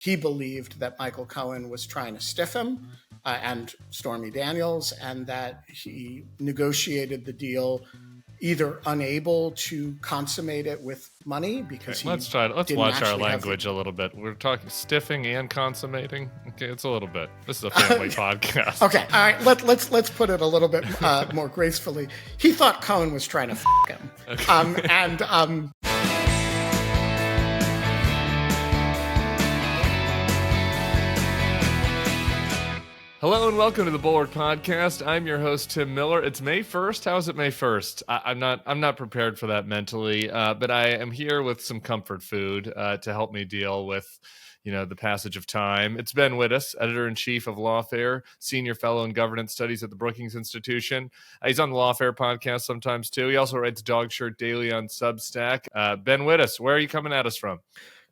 he believed that Michael Cohen was trying to stiff him and Stormy Daniels, and that he negotiated the deal either unable to consummate it with money because let's watch our language a little bit. We're talking stiffing and consummating. Okay, it's a little bit. This is a family podcast. Okay, all right. Let's put it a little bit more gracefully. He thought Cohen was trying to him, okay. Hello and welcome to the Bulwark Podcast. I'm your host, Tim Miller. It's May 1st. How is it May 1st? I'm not prepared for that mentally, but I am here with some comfort food to help me deal with, the passage of time. It's Ben Wittes, editor-in-chief of Lawfare, senior fellow in governance studies at the Brookings Institution. He's on the Lawfare podcast sometimes too. He also writes Dog Shirt Daily on Substack. Ben Wittes, where are you coming at us from?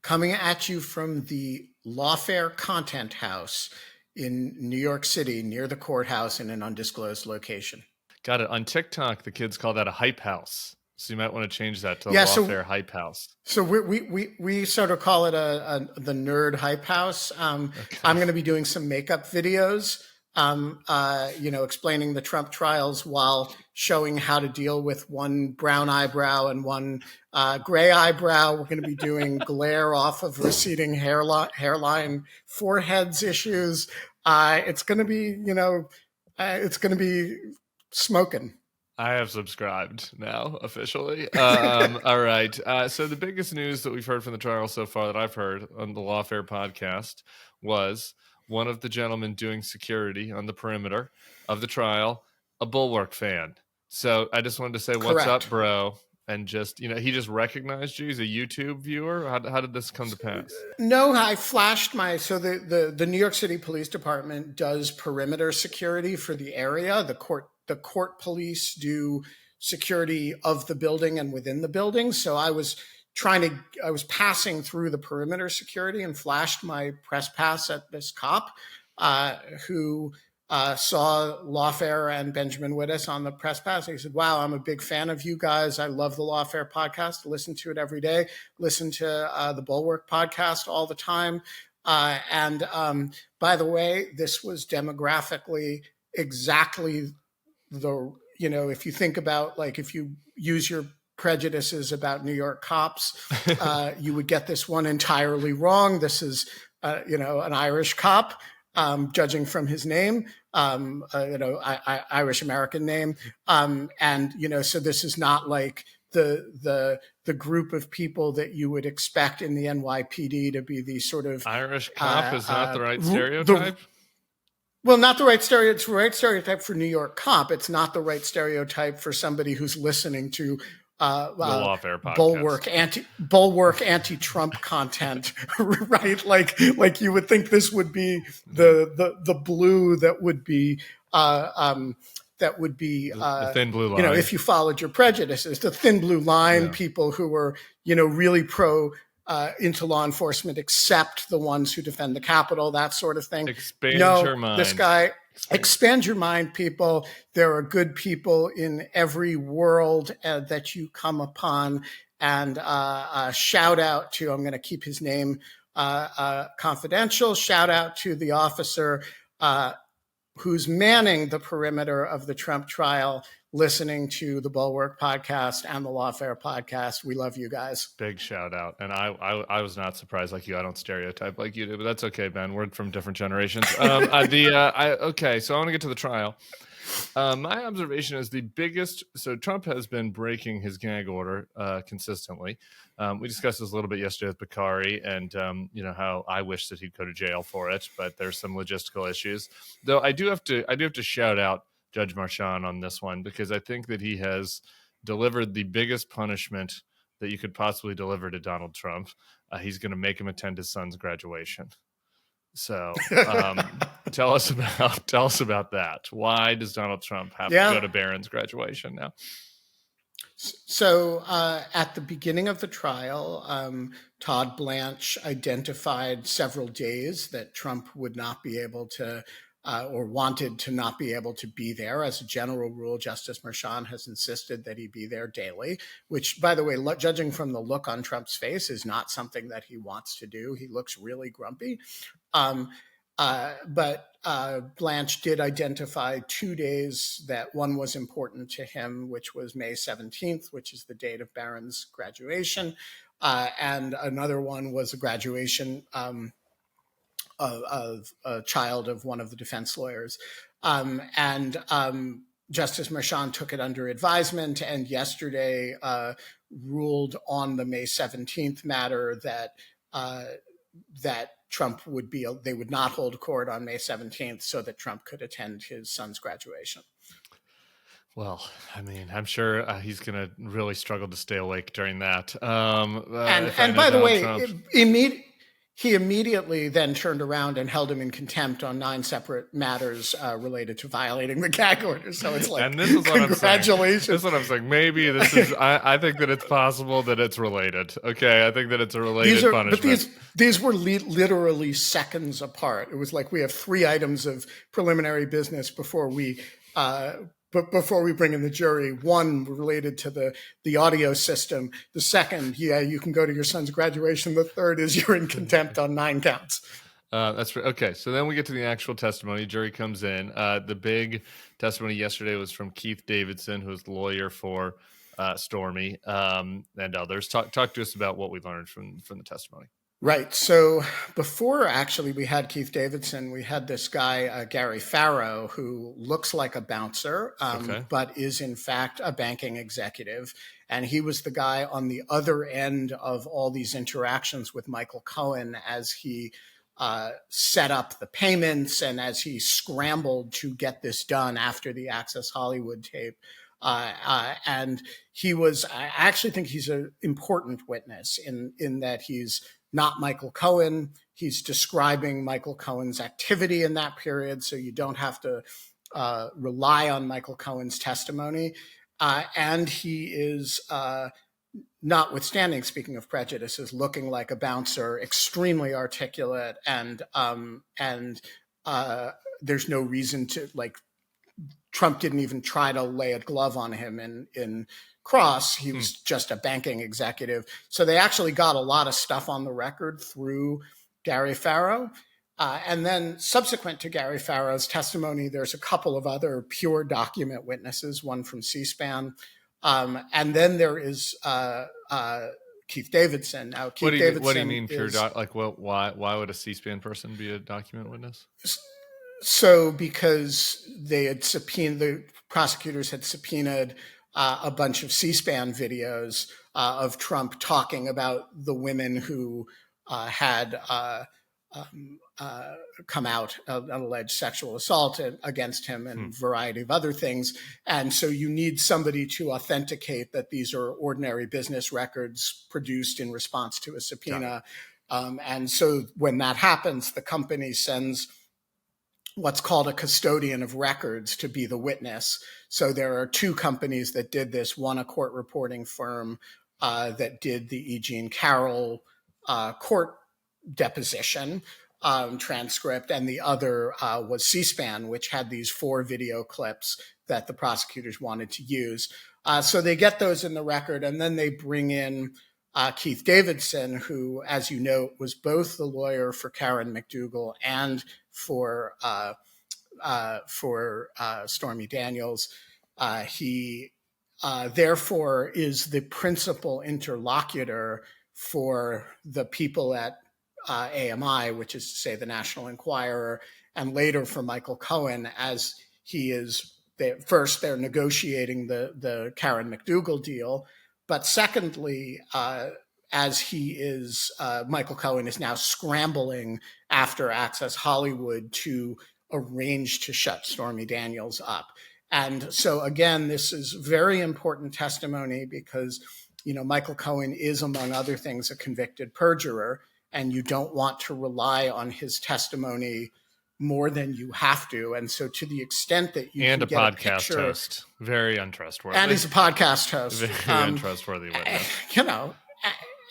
Coming at you from the Lawfare Content House in New York City, near the courthouse in an undisclosed location. Got it. On TikTok, the kids call that a hype house. So you might want to change that to a Lawfare hype house. So we sort of call it the nerd hype house. Okay. I'm going to be doing some makeup videos, explaining the Trump trials while showing how to deal with one brown eyebrow and one gray eyebrow. We're going to be doing glare off of receding hairline foreheads issues. It's going to be, it's going to be smoking. I have subscribed now officially. All right. So the biggest news that we've heard from the trial so far that I've heard on the Lawfare podcast was one of the gentlemen doing security on the perimeter of the trial, a Bulwark fan. So I just wanted to say, what's up, bro? And just, he just recognized you as a YouTube viewer? How did this come to pass? No, I flashed so the New York City Police Department does perimeter security for the area. The court police do security of the building and within the building. So I was passing through the perimeter security and flashed my press pass at this cop who saw Lawfare and Benjamin Wittes on the press pass. He said, "Wow, I'm a big fan of you guys. I love the Lawfare podcast. Listen to it every day. Listen to the Bulwark podcast all the time. And by the way, this was demographically exactly if you think about, if you use your prejudices about New York cops, you would get this one entirely wrong. This is, an Irish cop, judging from his name, Irish American name. So this is not like the group of people that you would expect in the NYPD to be the sort of Irish cop is not the right stereotype. Not the right stereotype. It's the right stereotype for New York cop. It's not the right stereotype for somebody who's listening to the Lawfare podcast. Bulwark anti-Trump content, right? Like you would think this would be the blue that would be the thin blue line. If you followed your prejudices, the thin blue line, people who were really pro into law enforcement, except the ones who defend the Capitol, that sort of thing. Expand your mind. This guy, expand your mind, people. There are good people in every world that you come upon. And shout out to, I'm going to keep his name confidential, shout out to the officer who's manning the perimeter of the Trump trial, listening to the Bulwark podcast and the Lawfare podcast. We love you guys. Big shout out. And I was not surprised like you. I don't stereotype like you do, but that's okay, Ben. We're from different generations. Okay, so I want to get to the trial. My observation is so Trump has been breaking his gag order consistently. We discussed this a little bit yesterday with Pecker and, how I wish that he'd go to jail for it, but there's some logistical issues. Though I do have to shout out Judge Marchand on this one, because I think that he has delivered the biggest punishment that you could possibly deliver to Donald Trump. He's going to make him attend his son's graduation. So tell us about that. Why does Donald Trump have to go to Barron's graduation now? So at the beginning of the trial, Todd Blanche identified several days that Trump would not be able to or wanted to not be able to be there. As a general rule, Justice Merchan has insisted that he be there daily, which, by the way, judging from the look on Trump's face, is not something that he wants to do. He looks really grumpy. But Blanche did identify 2 days that one was important to him, which was May 17th, which is the date of Barron's graduation. And another one was a graduation of a child of one of the defense lawyers. Justice Merchan took it under advisement and yesterday ruled on the May 17th matter that Trump they would not hold court on May 17th so that Trump could attend his son's graduation. Well, I mean, I'm sure he's going to really struggle to stay awake during that. And by the way, he immediately then turned around and held him in contempt on 9 separate matters related to violating the gag order. So it's like, and this is congratulations. This is what I'm saying. Maybe this is, I think that it's possible that it's related. Okay, I think that it's a related punishment. But these were literally seconds apart. It was like we have 3 items of preliminary business before we bring in the jury. One related to the audio system. The second, you can go to your son's graduation. The third is you're in contempt on 9 counts. That's right. Okay, so then we get to the actual testimony. Jury comes in. The big testimony yesterday was from Keith Davidson, who's the lawyer for Stormy and others. Talk to us about what we learned from the testimony. Right. So before actually we had Keith Davidson, we had this guy, Gary Farrow, who looks like a bouncer, but is in fact a banking executive. And he was the guy on the other end of all these interactions with Michael Cohen as he set up the payments and as he scrambled to get this done after the Access Hollywood tape. And I actually think he's an important witness in that he's not Michael Cohen. He's describing Michael Cohen's activity in that period, so you don't have to rely on Michael Cohen's testimony. And he is, notwithstanding, speaking of prejudices, looking like a bouncer, extremely articulate, and there's no reason to, Trump didn't even try to lay a glove on him in cross. He was just a banking executive. So they actually got a lot of stuff on the record through Gary Farrow. And then subsequent to Gary Farrow's testimony, there's a couple of other pure document witnesses, one from C-SPAN. And then there is Keith Davidson. Now, What do you mean pure why would a C-SPAN person be a document witness? So because the prosecutors had subpoenaed a bunch of C-SPAN videos of Trump talking about the women who had come out of an alleged sexual assault against him and a variety of other things. And so you need somebody to authenticate that these are ordinary business records produced in response to a subpoena. And so when that happens, the company sends what's called a custodian of records to be the witness. So there are 2 companies that did this, one a court reporting firm that did the E. Jean Carroll court deposition transcript, and the other was C-SPAN, which had these 4 video clips that the prosecutors wanted to use. So they get those in the record, and then they bring in Keith Davidson, who, as you know, was both the lawyer for Karen McDougal and for Stormy Daniels. He therefore is the principal interlocutor for the people at AMI, which is to say the National Enquirer, and later for Michael Cohen, as he is first they're negotiating the Karen McDougal deal, but secondly, as he is, Michael Cohen is now scrambling after Access Hollywood to arrange to shut Stormy Daniels up. And so again, this is very important testimony because, Michael Cohen is, among other things, a convicted perjurer, and you don't want to rely on his testimony more than you have to. And so to the extent that you and can a get podcast host, very untrustworthy. And he's a podcast host. Very untrustworthy witness.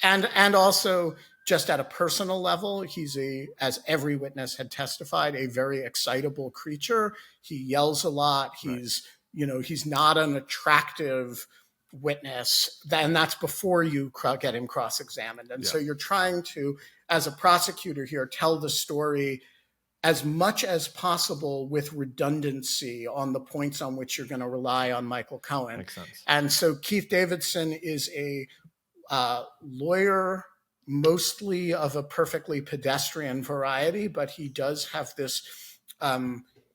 And also just at a personal level, he's as every witness had testified, a very excitable creature. He yells a lot. He's not an attractive witness, and that's before you get him cross-examined. And so you're trying to, as a prosecutor here, tell the story as much as possible with redundancy on the points on which you're going to rely on Michael Cohen. Makes sense. And so Keith Davidson is a lawyer, mostly of a perfectly pedestrian variety, but he does have this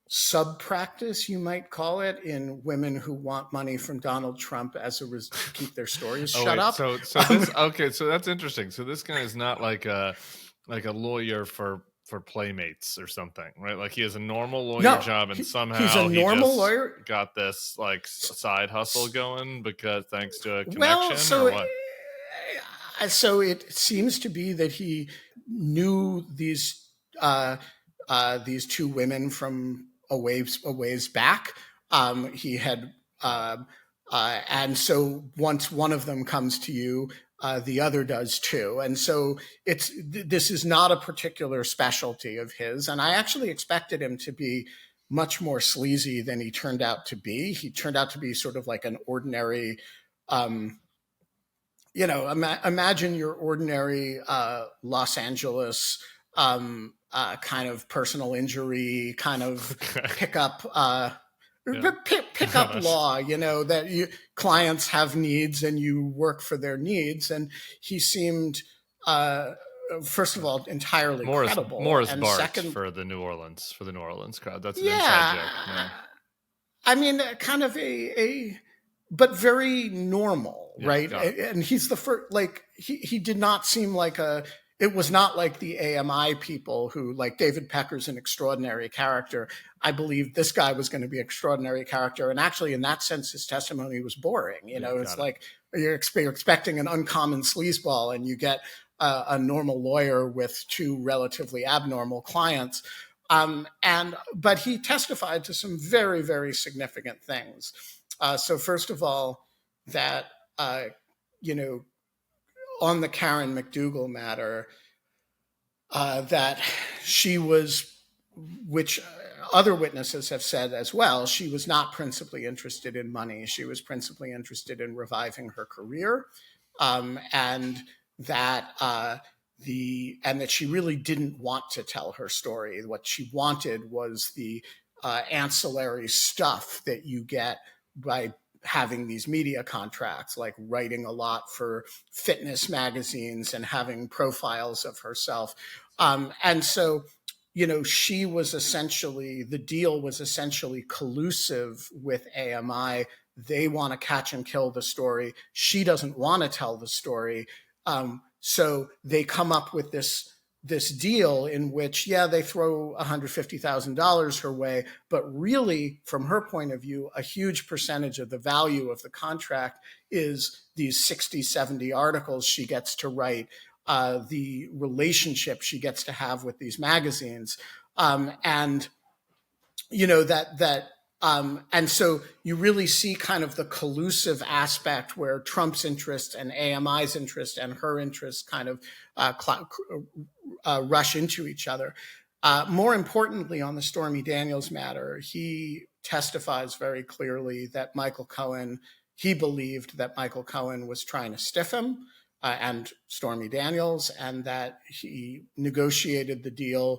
sub-practice, you might call it, in women who want money from Donald Trump to keep their stories shut up. So that's interesting. So this guy is not like a lawyer for Playmates or something, right? Like he has a normal lawyer job, and somehow he's a normal lawyer. Got this like side hustle going because thanks to a connection. Well, so it seems to be that he knew these two women from a ways back. He had, and so once one of them comes to you, the other does too. And so this is not a particular specialty of his. And I actually expected him to be much more sleazy than he turned out to be. He turned out to be sort of like an ordinary, imagine your ordinary Los Angeles kind of personal injury, kind of pickup law, that clients have needs and you work for their needs. And he seemed, first of all, entirely credible. More as and Bart second, for the New Orleans crowd. That's an inside joke. Yeah. I mean, kind of but very normal, right? And he's the first, like, he did not seem like it was not like the AMI people who, like, David Pecker's an extraordinary character. I believe this guy was going to be an extraordinary character. And actually, in that sense, his testimony was boring. It's like you're expecting an uncommon sleazeball and you get a normal lawyer with two relatively abnormal clients. But he testified to some very, very significant things. So first of all, that, on the Karen McDougal matter, that she was, which other witnesses have said as well, she was not principally interested in money. She was principally interested in reviving her career, and that she really didn't want to tell her story. What she wanted was the ancillary stuff that you get by having these media contracts, like writing a lot for fitness magazines and having profiles of herself. And so, she was the deal was essentially collusive with AMI. They want to catch and kill the story. She doesn't want to tell the story. So they come up with this deal in which, they throw $150,000 her way, but really, from her point of view, a huge percentage of the value of the contract is these 60, 70 articles she gets to write, the relationship she gets to have with these magazines. And so you really see kind of the collusive aspect where Trump's interest and AMI's interest and her interest kind of rush into each other. More importantly, on the Stormy Daniels matter, he testifies very clearly that he believed that Michael Cohen was trying to stiff him and Stormy Daniels, and that he negotiated the deal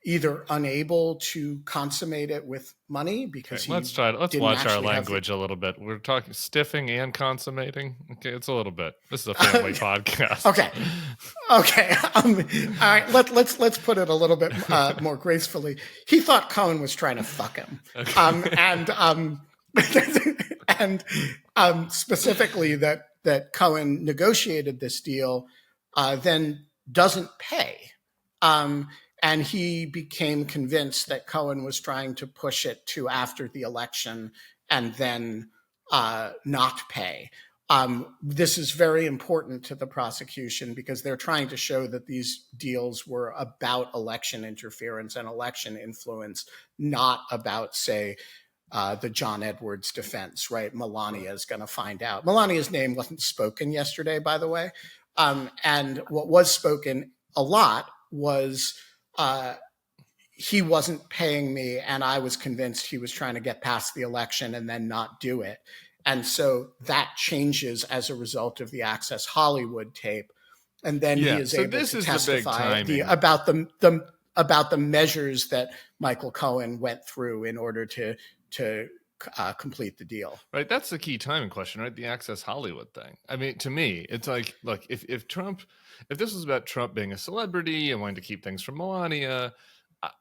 either unable to consummate it with money because let's watch our language a little bit. We're talking stiffing and consummating. Okay, it's a little bit. This is a family podcast. Okay. All right. Let's put it a little bit more gracefully. He thought Cohen was trying to fuck him, and specifically that Cohen negotiated this deal, then doesn't pay. And he became convinced that Cohen was trying to push it to after the election and then not pay. This is very important to the prosecution because they're trying to show that these deals were about election interference and election influence, not about, say, the John Edwards defense, right? Melania is going to find out. Melania's name wasn't spoken yesterday, by the way. And what was spoken a lot was he wasn't paying me, and I was convinced he was trying to get past the election and then not do it. And so that changes as a result of the Access Hollywood tape. And then he is able to testify about the measures that Michael Cohen went through in order to complete the deal. Right. That's the key timing question, right? The Access Hollywood thing. I mean, to me, it's like, look, if this was about Trump being a celebrity and wanting to keep things from Melania,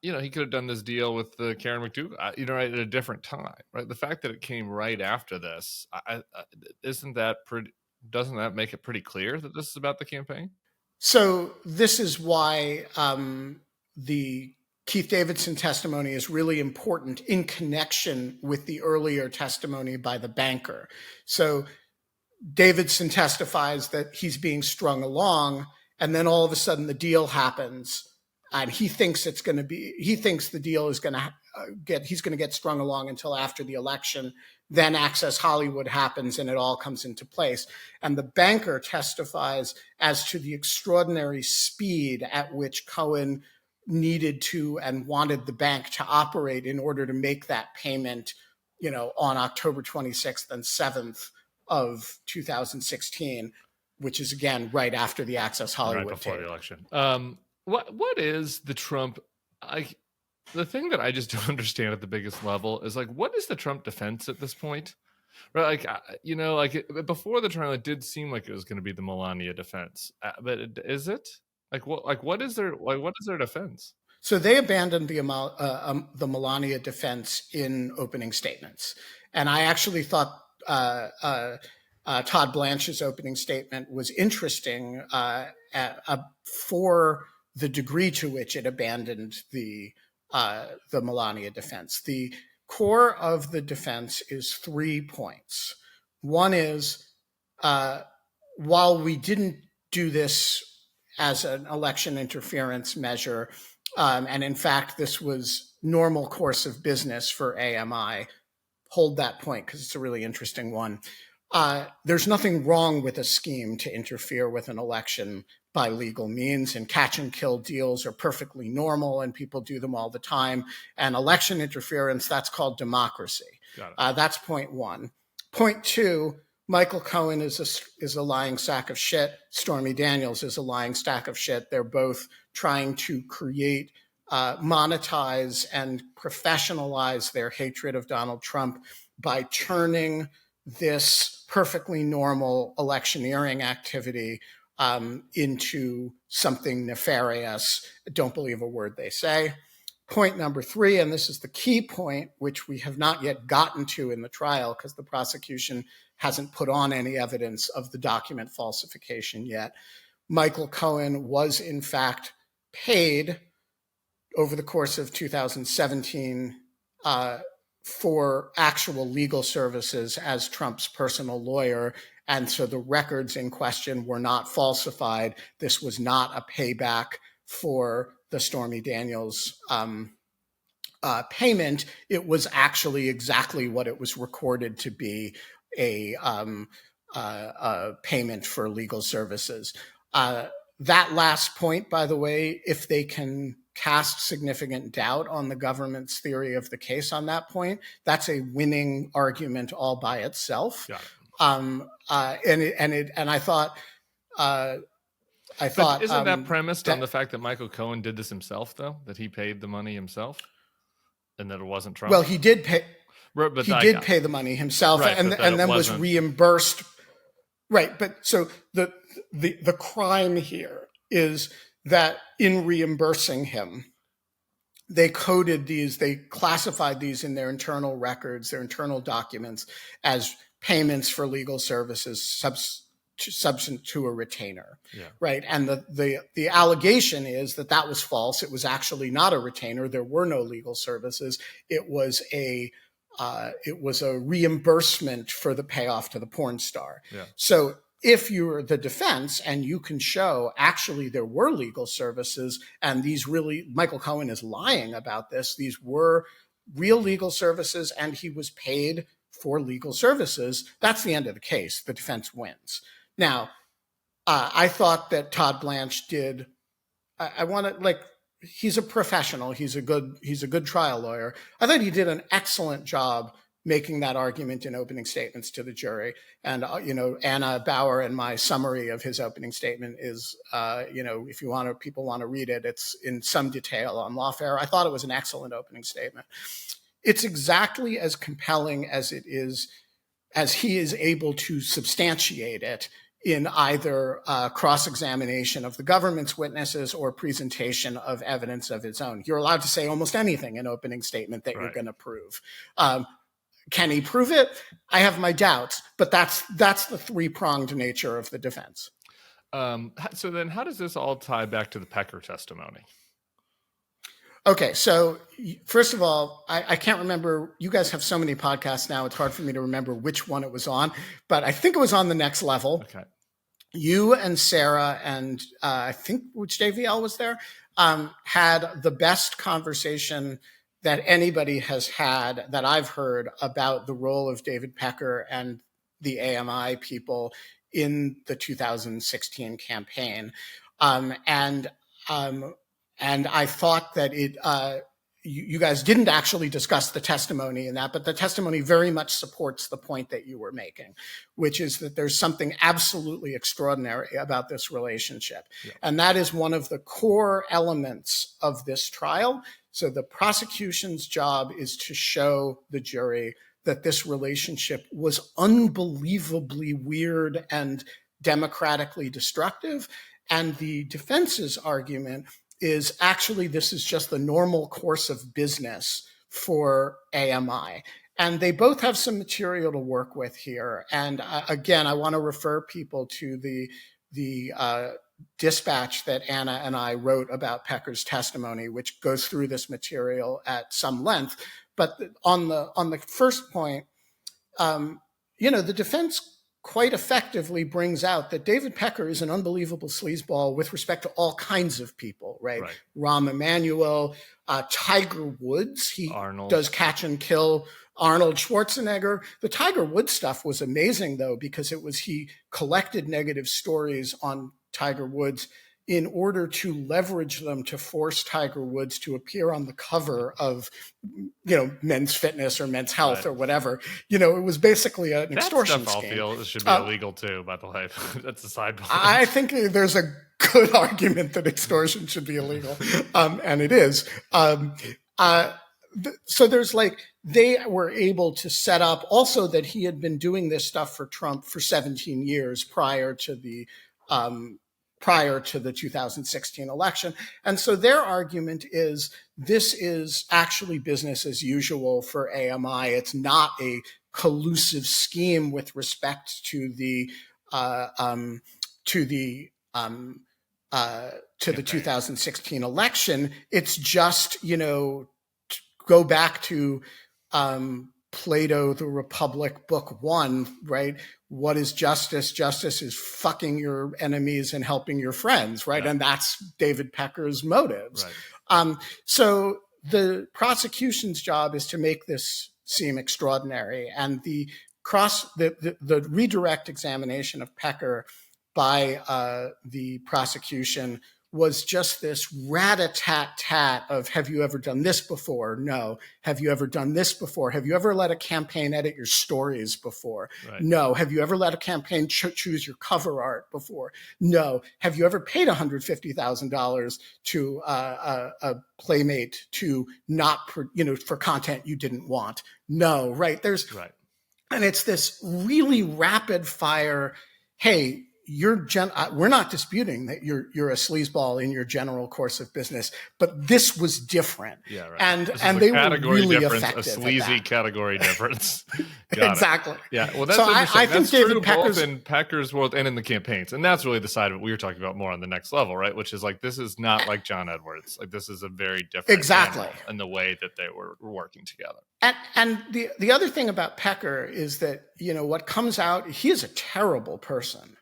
he could have done this deal with Karen McDougal, right, at a different time, right? The fact that it came right after this, doesn't that make it pretty clear that this is about the campaign? So this is why the Keith Davidson testimony is really important in connection with the earlier testimony by the banker. So Davidson testifies that he's being strung along, and then all of a sudden the deal happens, and he thinks the deal is going to he's going to get strung along until after the election. Then Access Hollywood happens and it all comes into place. And the banker testifies as to the extraordinary speed at which Cohen needed to and wanted the bank to operate in order to make that payment, on October 26th and 7th of 2016, which is again right after the Access Hollywood right before tape. The election. What is the Trump? The thing that I just don't understand at the biggest level is what is the Trump defense at this point? Right, before the trial, it did seem like it was going to be the Melania defense, but is it? What is their defense? So they abandoned the Melania defense in opening statements, and I actually thought Todd Blanche's opening statement was interesting for the degree to which it abandoned the Melania defense. The core of the defense is 3 points. One is, while we didn't do this as an election interference measure, and in fact, this was normal course of business for AMI, hold that point because it's a really interesting one. There's nothing wrong with a scheme to interfere with an election by legal means, and catch and kill deals are perfectly normal and people do them all the time. And election interference, that's called democracy. That's point one. Point two, Michael Cohen is a lying sack of shit. Stormy Daniels is a lying stack of shit. They're both trying to create, monetize and professionalize their hatred of Donald Trump by turning this perfectly normal electioneering activity into something nefarious. Don't believe a word they say. Point number three, and this is the key point, which we have not yet gotten to in the trial because the prosecution hasn't put on any evidence of the document falsification yet. Michael Cohen was in fact paid over the course of 2017 for actual legal services as Trump's personal lawyer. And so the records in question were not falsified. This was not a payback for the Stormy Daniels payment. It was actually exactly what it was recorded to be, a payment for legal services. That last point, by the way, if they can cast significant doubt on the government's theory of the case on that point, that's a winning argument all by itself. And I thought, but isn't that premised on the fact that Michael Cohen did this himself, though, that he paid the money himself, and that it wasn't Trump? Well, he did pay. But he did pay the money himself, right, and then was reimbursed. Right, but so the crime here is that in reimbursing him, they classified these in their internal records, their internal documents, as payments for legal services subsequent to a retainer. Right, and the allegation is that was false. It was actually not a retainer. There were no legal services. It was a reimbursement for the payoff to the porn star. So if you're the defense and you can show actually there were legal services, and Michael Cohen is lying about this, these were real legal services and he was paid for legal services, that's the end of the case. The defense wins. Now, I thought that Todd Blanche did. I want to like. He's a professional. He's a good trial lawyer. I thought he did an excellent job making that argument in opening statements to the jury. And Anna Bauer, and my summary of his opening statement is, if people want to read it, it's in some detail on lawfare. I thought it was an excellent opening statement. It's exactly as compelling as he is able to substantiate it in either cross-examination of the government's witnesses or presentation of evidence of its own. You're allowed to say almost anything in opening statement that you're going to prove. Can he prove it? I have my doubts, but that's the three-pronged nature of the defense. So then how does this all tie back to the Pecker testimony? Okay, so first of all, I can't remember. You guys have so many podcasts now, it's hard for me to remember which one it was on, but I think it was on The Next Level. Okay. You and Sarah and I think which JVL was there, had the best conversation that anybody has had that I've heard about the role of David Pecker and the AMI people in the 2016 campaign. And I thought that you guys didn't actually discuss the testimony in that, but the testimony very much supports the point that you were making, which is that there's something absolutely extraordinary about this relationship. Yeah. And that is one of the core elements of this trial. So the prosecution's job is to show the jury that this relationship was unbelievably weird and democratically destructive. And the defense's argument is actually this is just the normal course of business for AMI. And they both have some material to work with here. And again, I want to refer people to the dispatch that Anna and I wrote about Pecker's testimony, which goes through this material at some length. But on the first point, the defense quite effectively brings out that David Pecker is an unbelievable sleazeball with respect to all kinds of people, right? Rahm Emanuel, Tiger Woods, does catch and kill Arnold Schwarzenegger. The Tiger Woods stuff was amazing, though, because he collected negative stories on Tiger Woods in order to leverage them to force Tiger Woods to appear on the cover of, Men's Fitness or Men's Health or whatever. It was basically an extortion scheme. I feel it should be illegal too, by the way. That's a side point. I think there's a good argument that extortion should be illegal, and it is. So there's they were able to set up also that he had been doing this stuff for Trump for 17 years prior to the 2016 election. And so their argument is this is actually business as usual for AMI. It's not a collusive scheme with respect to the 2016 election. It's just, go back to Plato, The Republic, Book 1, right? What is justice? Justice is fucking your enemies and helping your friends, right? Yeah. And that's David Pecker's motives. Right. So the prosecution's job is to make this seem extraordinary. And the redirect examination of Pecker by the prosecution was just this rat-a-tat-tat of, have you ever done this before? No. Have you ever done this before? Have you ever let a campaign edit your stories before? Right. No. Have you ever let a campaign choose your cover art before? No. Have you ever paid $150,000 to a playmate to not, for content you didn't want? No. Right. And it's this really rapid fire, hey, we're not disputing that you're a sleazeball in your general course of business, but this was different. Yeah, right. And they were really effective. A sleazy category difference. Exactly. It. Yeah. Well, that's interesting. I think that's true both in Pecker's world and in the campaigns, and that's really the side of it we were talking about more on the next level, right? Which is this is not like John Edwards. This is a very different animal in the way that they were working together. And the other thing about Pecker is that what comes out, he is a terrible person,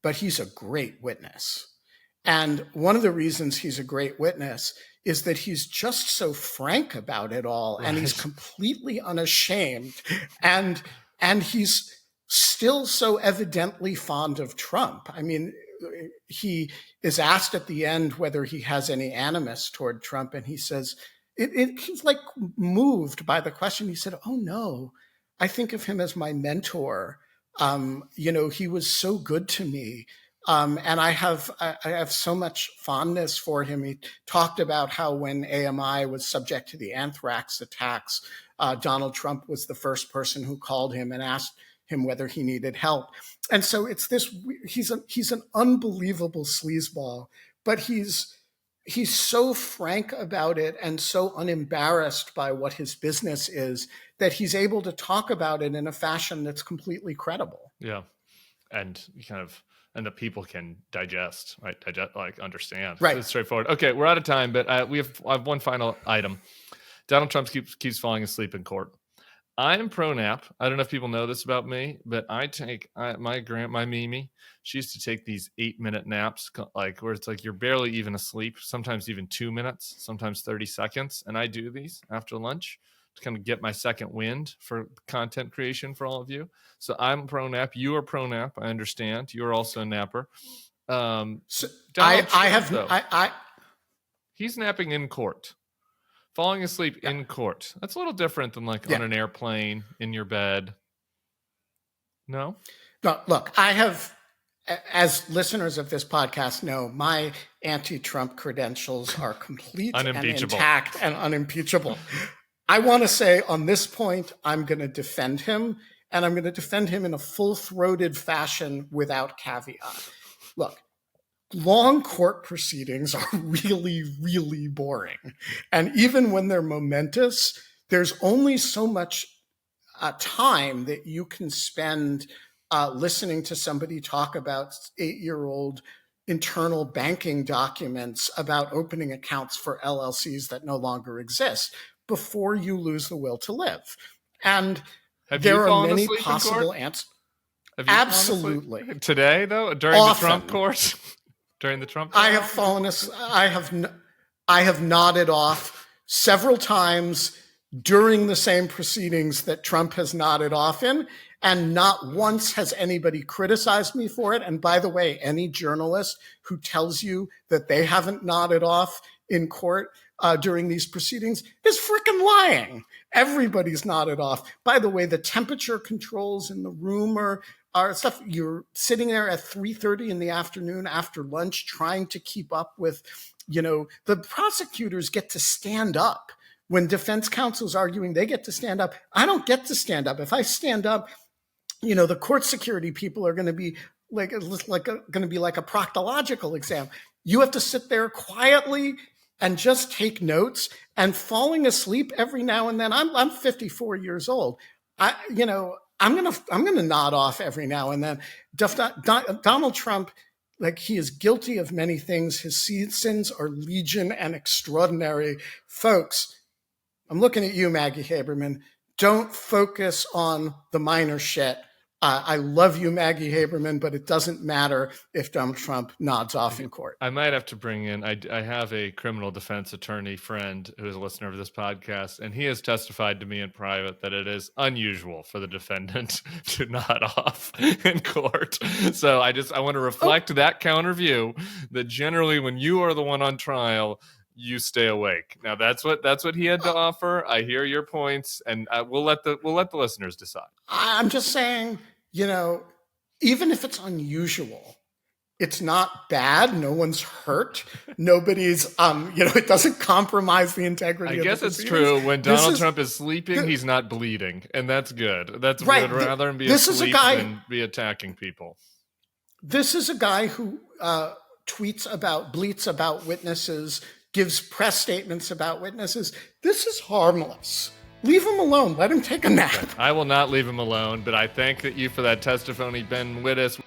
but he's a great witness. And one of the reasons he's a great witness is that he's just so frank about it all. Right. And he's completely unashamed. And he's still so evidently fond of Trump. I mean, he is asked at the end whether he has any animus toward Trump, and he says, he's like moved by the question. He said, "Oh no, I think of him as my mentor. He was so good to me. And I have so much fondness for him." He talked about how when AMI was subject to the anthrax attacks, Donald Trump was the first person who called him and asked him whether he needed help. And so it's this, he's an unbelievable sleazeball, but he's so frank about it and so unembarrassed by what his business is that he's able to talk about it in a fashion that's completely credible. Yeah. And and the people can digest, right? Understand. Right. It's straightforward. Okay, we're out of time, but I have one final item. Donald Trump keeps falling asleep in court. I am pro nap. I don't know if people know this about me, but my Mimi, she used to take these 8-minute naps, where it's like you're barely even asleep, sometimes even 2 minutes, sometimes 30 seconds. And I do these after lunch to kind of get my second wind for content creation for all of you. So I'm pro nap. You are pro nap. I understand. You're also a napper. He's napping in court. Falling asleep in court. That's a little different than on an airplane, in your bed. No? No, look, I have, as listeners of this podcast know, my anti-Trump credentials are complete and intact and unimpeachable. I want to say on this point, I'm going to defend him, and I'm going to defend him in a full-throated fashion without caveat. Look, long court proceedings are really, really boring. And even when they're momentous, there's only so much time that you can spend listening to somebody talk about 8-year-old internal banking documents about opening accounts for LLCs that no longer exist before you lose the will to live. And there are many possible answers. Absolutely. Today, though, during the Trump court? During the Trump trial? I have fallen asleep. I have nodded off several times during the same proceedings that Trump has nodded off in, and not once has anybody criticized me for it. And by the way, any journalist who tells you that they haven't nodded off in court during these proceedings is freaking lying. Everybody's nodded off. By the way, the temperature controls in the room are stuff. You're sitting there at 3:30 in the afternoon after lunch trying to keep up with, the prosecutors get to stand up. When defense counsel's arguing, they get to stand up. I don't get to stand up. If I stand up, the court security people are going to be like a proctological exam. You have to sit there quietly and just take notes, and falling asleep every now and then. I'm 54 years old. I'm gonna nod off every now and then. Donald Trump, he is guilty of many things. His sins are legion and extraordinary. Folks, I'm looking at you, Maggie Haberman. Don't focus on the minor shit. I love you, Maggie Haberman, but it doesn't matter if Donald Trump nods off in court. I might have to bring in, I have a criminal defense attorney friend who is a listener of this podcast, and he has testified to me in private that it is unusual for the defendant to nod off in court. So I want to reflect that counter view that generally when you are the one on trial, you stay awake. Now that's what he had to offer. I hear your points, and we'll let the listeners decide. I'm just saying, even if it's unusual, it's not bad. No one's hurt. Nobody's, it doesn't compromise the integrity of the proceedings. I guess it's true. When Donald Trump is sleeping, he's not bleeding, and that's good. That's right. We'd rather him be asleep than be attacking people. This is a guy who bleats about witnesses, gives press statements about witnesses. This is harmless. Leave him alone. Let him take a nap. I will not leave him alone, but I thank you for that testimony, Ben Wittes.